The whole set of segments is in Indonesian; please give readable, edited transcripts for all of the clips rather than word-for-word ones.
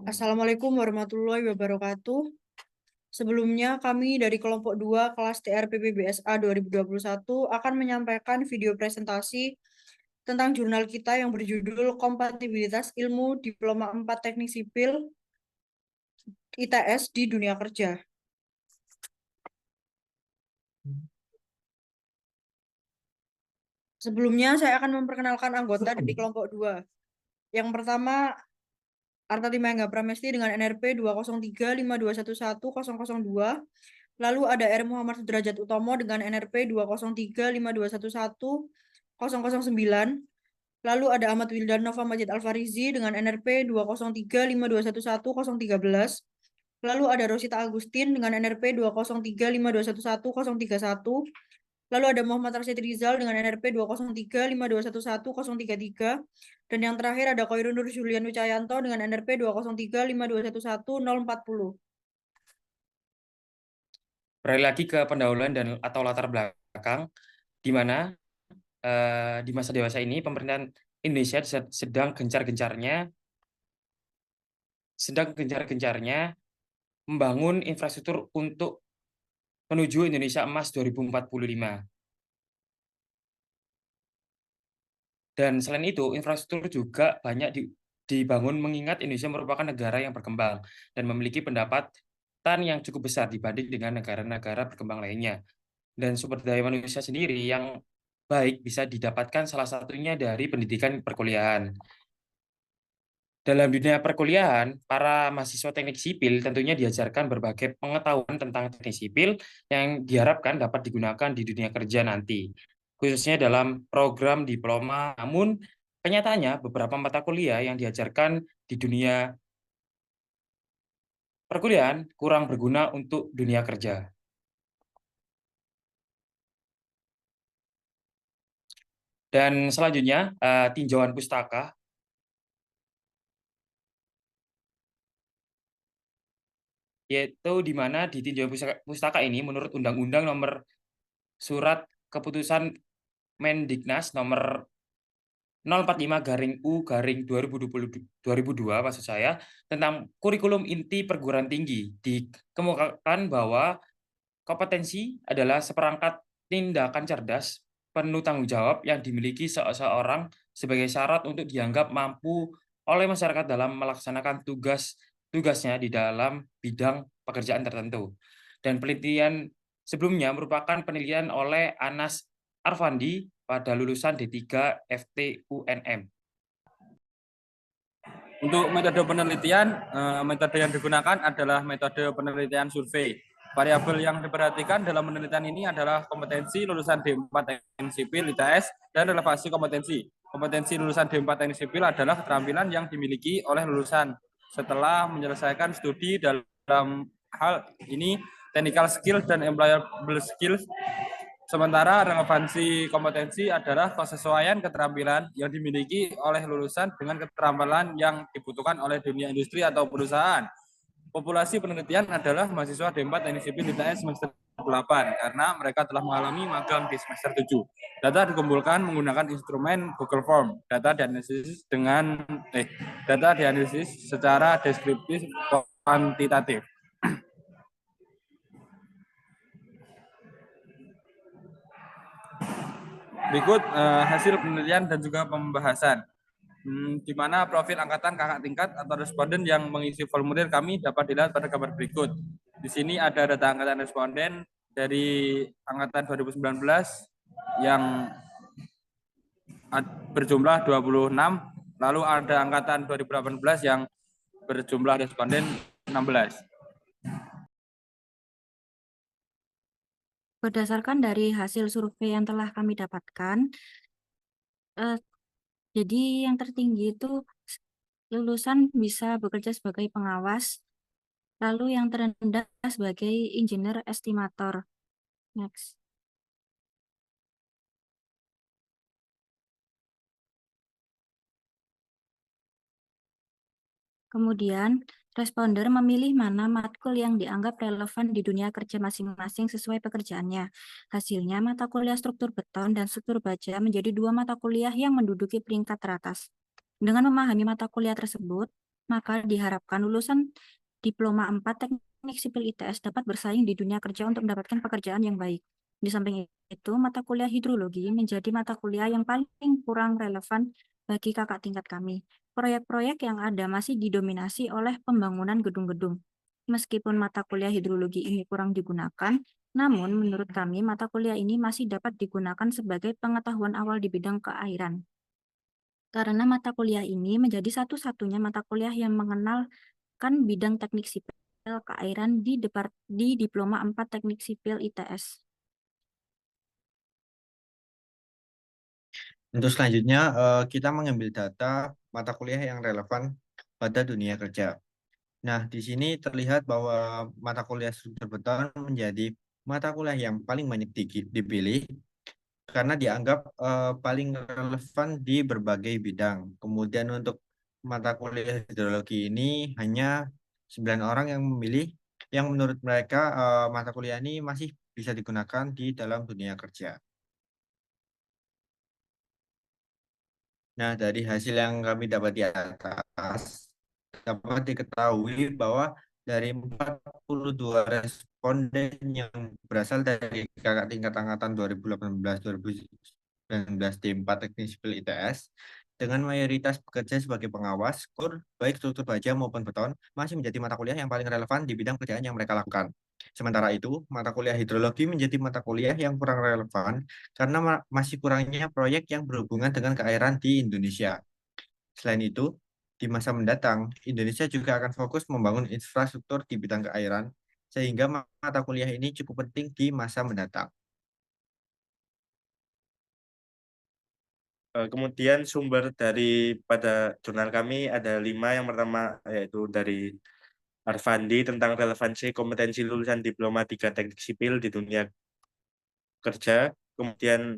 Assalamualaikum warahmatullahi wabarakatuh. Sebelumnya kami dari kelompok 2 kelas TRPPBSA 2021 akan menyampaikan video presentasi tentang jurnal kita yang berjudul Kompatibilitas Ilmu Diploma 4 Teknik Sipil ITS di Dunia Kerja. Sebelumnya saya akan memperkenalkan anggota dari kelompok 2. Yang pertama, Artati Mangga Pramesti dengan NRP 20352110002. Lalu ada R. Muhammad Sudrajat Utomo dengan NRP 20352110009. Lalu ada Ahmad Wildan Nova Majid Alfarizi dengan NRP 20352111013. Lalu ada Rosita Agustin dengan NRP 20352111031. Lalu ada Muhammad Rashid Rizal dengan NRP 20352111033. Dan yang terakhir ada Koirun Nur Julian Wicayanto dengan NRP 20352111040. Kembali lagi ke pendahuluan dan atau latar belakang, di mana di masa dewasa ini pemerintahan Indonesia sedang gencar-gencarnya membangun infrastruktur untuk menuju Indonesia Emas 2045. Dan selain itu, infrastruktur juga banyak dibangun mengingat Indonesia merupakan negara yang berkembang dan memiliki pendapatan yang cukup besar dibanding dengan negara-negara berkembang lainnya. Dan sumber daya manusia sendiri yang baik bisa didapatkan salah satunya dari pendidikan perkuliahan. Dalam dunia perkuliahan, para mahasiswa teknik sipil tentunya diajarkan berbagai pengetahuan tentang teknik sipil yang diharapkan dapat digunakan di dunia kerja nanti, khususnya dalam program diploma. Namun, kenyataannya beberapa mata kuliah yang diajarkan di dunia perkuliahan kurang berguna untuk dunia kerja. Dan selanjutnya, tinjauan pustaka, yaitu di mana di tinjauan pustaka ini menurut Undang-Undang nomor Surat Keputusan Mendiknas nomor 045-U-2002 maksud saya tentang kurikulum inti perguruan tinggi dikemukakan bahwa kompetensi adalah seperangkat tindakan cerdas penuh tanggung jawab yang dimiliki seseorang sebagai syarat untuk dianggap mampu oleh masyarakat dalam melaksanakan tugasnya di dalam bidang pekerjaan tertentu. Dan penelitian sebelumnya merupakan penelitian oleh Anas Arfandi pada lulusan D3 FTUNM. Untuk metode penelitian, metode yang digunakan adalah metode penelitian survei. Variabel yang diperhatikan dalam penelitian ini adalah kompetensi lulusan D4 Teknik Sipil ITS dan relevansi kompetensi. Kompetensi lulusan D4 Teknik Sipil adalah keterampilan yang dimiliki oleh lulusan setelah menyelesaikan studi dalam hal ini technical skill dan employable skills. Sementara relevansi kompetensi adalah kesesuaian keterampilan yang dimiliki oleh lulusan dengan keterampilan yang dibutuhkan oleh dunia industri atau perusahaan. Populasi penelitian adalah mahasiswa D4 Teknik Sipil ITS semester 8 karena mereka telah mengalami magang di semester 7. Data dikumpulkan menggunakan instrumen Google Form. Data dianalisis secara deskriptif kuantitatif. Berikut hasil penelitian dan juga pembahasan, di mana profil angkatan kakak tingkat atau responden yang mengisi formulir kami dapat dilihat pada gambar berikut. Di sini ada data angkatan responden dari angkatan 2019 yang berjumlah 26, lalu ada angkatan 2018 yang berjumlah responden 16. Berdasarkan dari hasil survei yang telah kami dapatkan, jadi yang tertinggi itu lulusan bisa bekerja sebagai pengawas, lalu yang terendah sebagai engineer estimator. Next. Kemudian, responder memilih mana matkul yang dianggap relevan di dunia kerja masing-masing sesuai pekerjaannya. Hasilnya, mata kuliah struktur beton dan struktur baja menjadi dua mata kuliah yang menduduki peringkat teratas. Dengan memahami mata kuliah tersebut, maka diharapkan lulusan Diploma 4 Teknik Sipil ITS dapat bersaing di dunia kerja untuk mendapatkan pekerjaan yang baik. Di samping itu, mata kuliah hidrologi menjadi mata kuliah yang paling kurang relevan bagi kakak tingkat kami. Proyek-proyek yang ada masih didominasi oleh pembangunan gedung-gedung. Meskipun mata kuliah hidrologi ini kurang digunakan, namun menurut kami mata kuliah ini masih dapat digunakan sebagai pengetahuan awal di bidang keairan. Karena mata kuliah ini menjadi satu-satunya mata kuliah yang mengenalkan bidang teknik sipil keairan di Diploma 4 Teknik Sipil ITS. Untuk selanjutnya, kita mengambil data mata kuliah yang relevan pada dunia kerja. Nah, di sini terlihat bahwa mata kuliah struktur beton menjadi mata kuliah yang paling banyak dipilih karena dianggap paling relevan di berbagai bidang. Kemudian untuk mata kuliah hidrologi ini hanya 9 orang yang memilih, yang menurut mereka mata kuliah ini masih bisa digunakan di dalam dunia kerja. Nah, dari hasil yang kami dapat di atas, dapat diketahui bahwa dari 42 responden yang berasal dari kakak tingkat angkatan 2018-2019 di 4 Teknik Sipil ITS, dengan mayoritas bekerja sebagai pengawas, kur, baik struktur baja maupun beton, masih menjadi mata kuliah yang paling relevan di bidang pekerjaan yang mereka lakukan. Sementara itu, mata kuliah hidrologi menjadi mata kuliah yang kurang relevan karena masih kurangnya proyek yang berhubungan dengan keairan di Indonesia. Selain itu, di masa mendatang, Indonesia juga akan fokus membangun infrastruktur di bidang keairan, sehingga mata kuliah ini cukup penting di masa mendatang. Kemudian sumber pada jurnal kami ada 5. Yang pertama yaitu dari Arfandi tentang relevansi kompetensi lulusan Diploma 3 Teknik Sipil di dunia kerja. Kemudian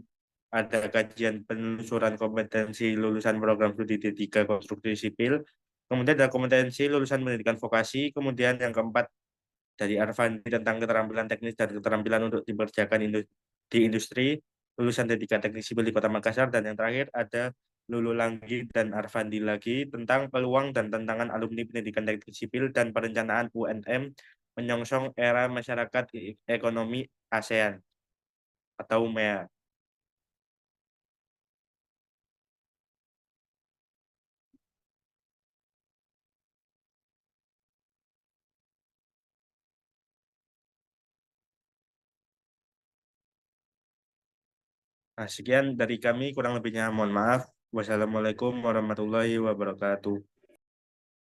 ada kajian penelusuran kompetensi lulusan program studi D3 Konstruksi Sipil. Kemudian ada kompetensi lulusan pendidikan vokasi. Kemudian yang keempat dari Arfandi tentang keterampilan teknis dan keterampilan untuk dikerjakan di industri lulusan D3 Teknik Sipil di Kota Makassar. Dan yang terakhir ada Lulu Langgi dan Arfandi lagi tentang peluang dan tantangan alumni pendidikan teknik sipil dan perencanaan UNM menyongsong era masyarakat ekonomi ASEAN atau MEA. Nah, sekian dari kami, kurang lebihnya mohon maaf. Wassalamualaikum warahmatullahi wabarakatuh.